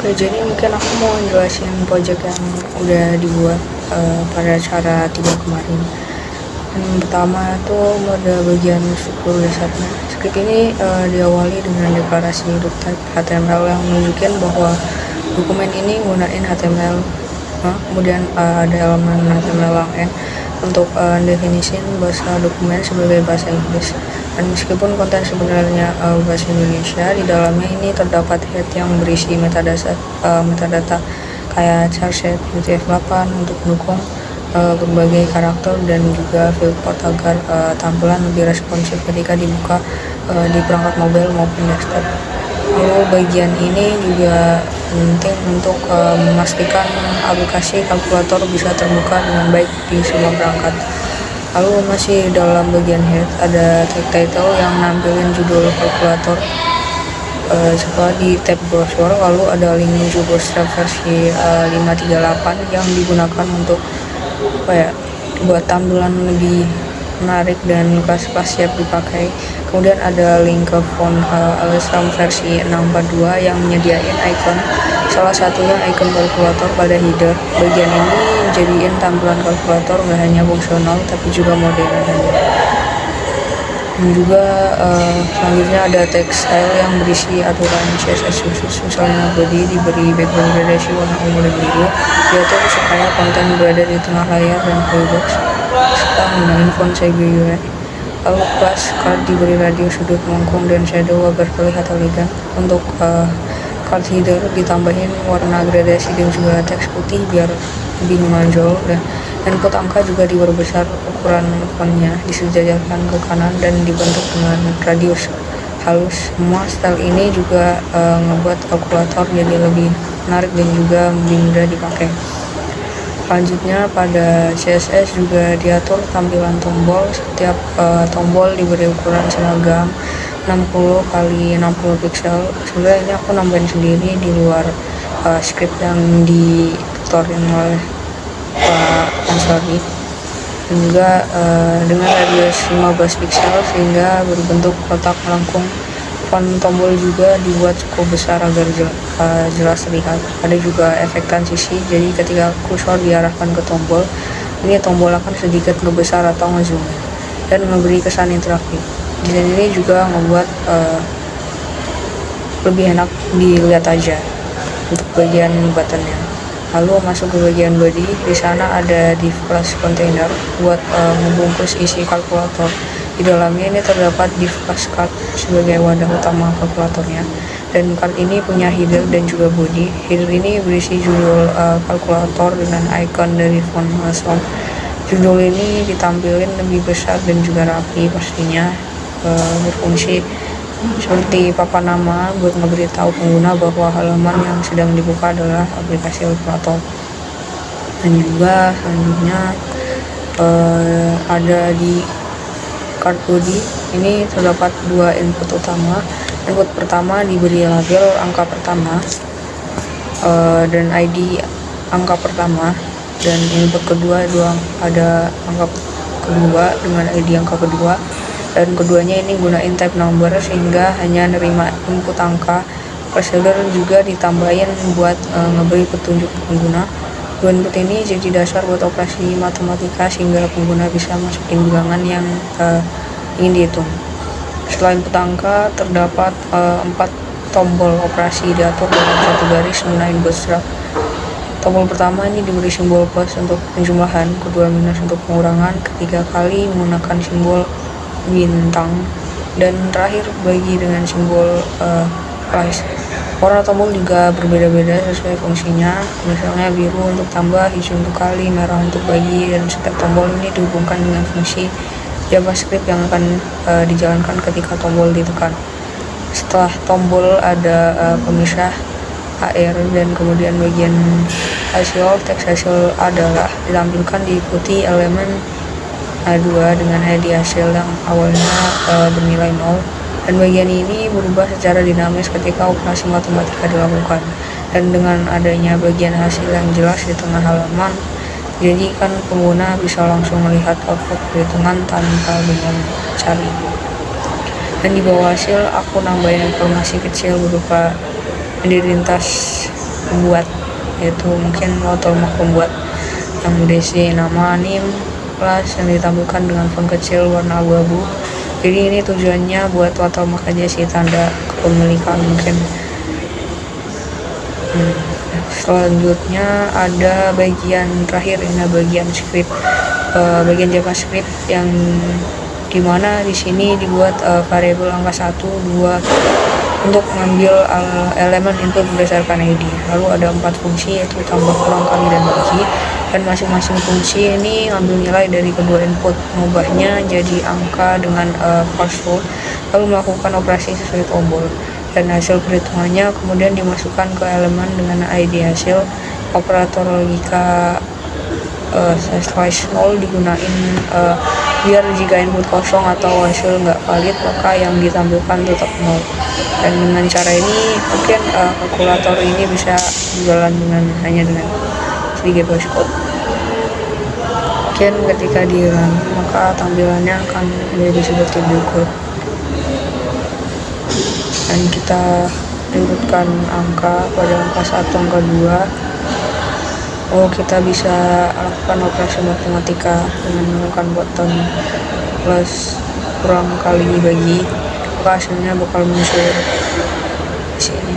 Oke, jadi mungkin aku mau jelasin project yang udah dibuat pada cara 3 kemarin. Yang pertama itu pada bagian struktur dasarnya. Script ini diawali dengan deklarasi loop type HTML yang menunjukkan bahwa dokumen ini gunain HTML. Kemudian ada elemen HTML lang N untuk definisin bahasa dokumen sebagai bahasa Inggris. Dan meskipun konten sebenarnya bahasa Indonesia, di dalamnya ini terdapat head yang berisi metadata kayak charset UTF-8 untuk mendukung berbagai karakter dan juga viewport agar tampilan lebih responsif ketika dibuka di perangkat mobile maupun desktop. Lalu bagian ini juga penting untuk memastikan aplikasi kalkulator bisa terbuka dengan baik di semua perangkat. Lalu masih dalam bagian head ada tag title yang nampilin judul kalkulator. Setelah di tab browser, lalu ada link menuju Bootstrap versi 538 yang digunakan untuk buat tampilan lebih menarik dan kelas-kelas siap dipakai. Kemudian ada link ke font Alesram versi 642 yang menyediain icon, salah satunya icon kalkulator pada header. Bagian ini jadiin tampilan kalkulator gak hanya fungsional tapi juga modern. Dan juga selanjutnya ada text style yang berisi aturan CSS khusus, misalnya body diberi background gradasi warna ungu dan biru, diatur supaya konten berada di tengah layar dan polybox serta menggunakan font CGUI. Lalu class card diberi radius sudut melengkung dan shadow agar terlihat elegan. Untuk card header ditambahin warna gradasi dan juga teks putih biar lebih menonjol. Dan input angka juga diperbesar ukuran fontnya, disejajarkan ke kanan dan dibentuk dengan radius halus. Semua style ini juga ngebuat kalkulator jadi lebih menarik dan juga lebih mudah dipakai. Selanjutnya pada CSS juga diatur tampilan tombol. Setiap tombol diberi ukuran seragam 60 x 60 pixel. Sebenarnya ini aku nambahin sendiri di luar script yang ditutorin oleh Pak Ansari. Dan juga dengan radius 15 pixel sehingga berbentuk kotak melengkung. Font tombol juga dibuat cukup besar agar jelas terlihat. Ada juga efek transisi, jadi ketika kursor diarahkan ke tombol, ini tombol akan sedikit ngebesar atau ngezoom dan memberi kesan interaktif. Desain ini juga membuat lebih enak dilihat aja untuk bagian buttonnya. Lalu masuk ke bagian body, di sana ada div class container buat membungkus isi kalkulator. Di dalamnya ini terdapat div class card sebagai wadah utama kalkulatornya. Dan card ini punya header dan juga body. Header ini berisi judul kalkulator dengan icon dari font Alesram. Judul ini ditampilin lebih besar dan juga rapi, pastinya berfungsi seperti papan nama buat ngeberitahu pengguna bahwa halaman yang sedang dibuka adalah aplikasi kalkulator. Dan juga selanjutnya ada di card body ini terdapat dua input utama. Input pertama diberi label angka pertama dan ID angka pertama, dan input kedua ada angka kedua dengan ID angka kedua, dan keduanya ini gunain type number sehingga hanya nerima input angka. Placeholder juga ditambahin buat ngeberi petunjuk pengguna. Dua input ini jadi dasar buat operasi matematika sehingga pengguna bisa masukin bilangan yang ingin dihitung. Setelah input angka terdapat 4 tombol operasi diatur dalam satu garis menggunakan Bootstrap. Tombol pertama ini diberi simbol plus untuk penjumlahan, kedua minus untuk pengurangan, ketiga kali menggunakan simbol bintang, dan terakhir bagi dengan simbol plus. Warna tombol juga berbeda-beda sesuai fungsinya, misalnya biru untuk tambah, hijau untuk kali, merah untuk bagi, dan setiap tombol ini dihubungkan dengan fungsi JavaScript yang akan dijalankan ketika tombol ditekan. Setelah tombol ada pemisah AR, dan kemudian bagian hasil, teks hasil adalah ditampilkan diikuti elemen A2 dengan ID hasil yang awalnya bernilai 0. Dan bagian ini berubah secara dinamis ketika operasi matematika dilakukan. Dan dengan adanya bagian hasil yang jelas di tengah halaman, jadi kan pengguna bisa langsung melihat output perhitungan tanpa dengan cari. Dan di bawah hasil aku nambahin informasi kecil berupa identitas pembuat, yaitu mungkin watermark pembuat yang DC nama nim plus yang ditampilkan dengan font kecil warna abu-abu. Jadi ini tujuannya buat watermark aja sih, tanda kepemilikan mungkin. Selanjutnya ada bagian terakhir, ini bagian script, bagian JavaScript yang dimana di sini dibuat variabel angka 1, 2 untuk mengambil elemen input berdasarkan ID. Lalu ada 4 fungsi, yaitu tambah, kurang, kali, dan bagi, dan masing-masing fungsi ini ambil nilai dari kedua input, mengubahnya jadi angka dengan password, lalu melakukan operasi sesuai tombol, dan hasil perhitungannya kemudian dimasukkan ke elemen dengan ID hasil. Operator logika /0 digunain biar jika input kosong atau hasil nggak valid maka yang ditampilkan tetap 0. Dan dengan cara ini mungkin kalkulator ini bisa berjalan hanya dengan sedikit voice code. Mungkin ketika di run maka tampilannya akan menjadi seperti berikut, dan kita inputkan angka pada angka 1, angka 2. Kita bisa lakukan operasi matematika dengan menggunakan button plus, kurang, kali, bagi, maka hasilnya bakal muncul di sini.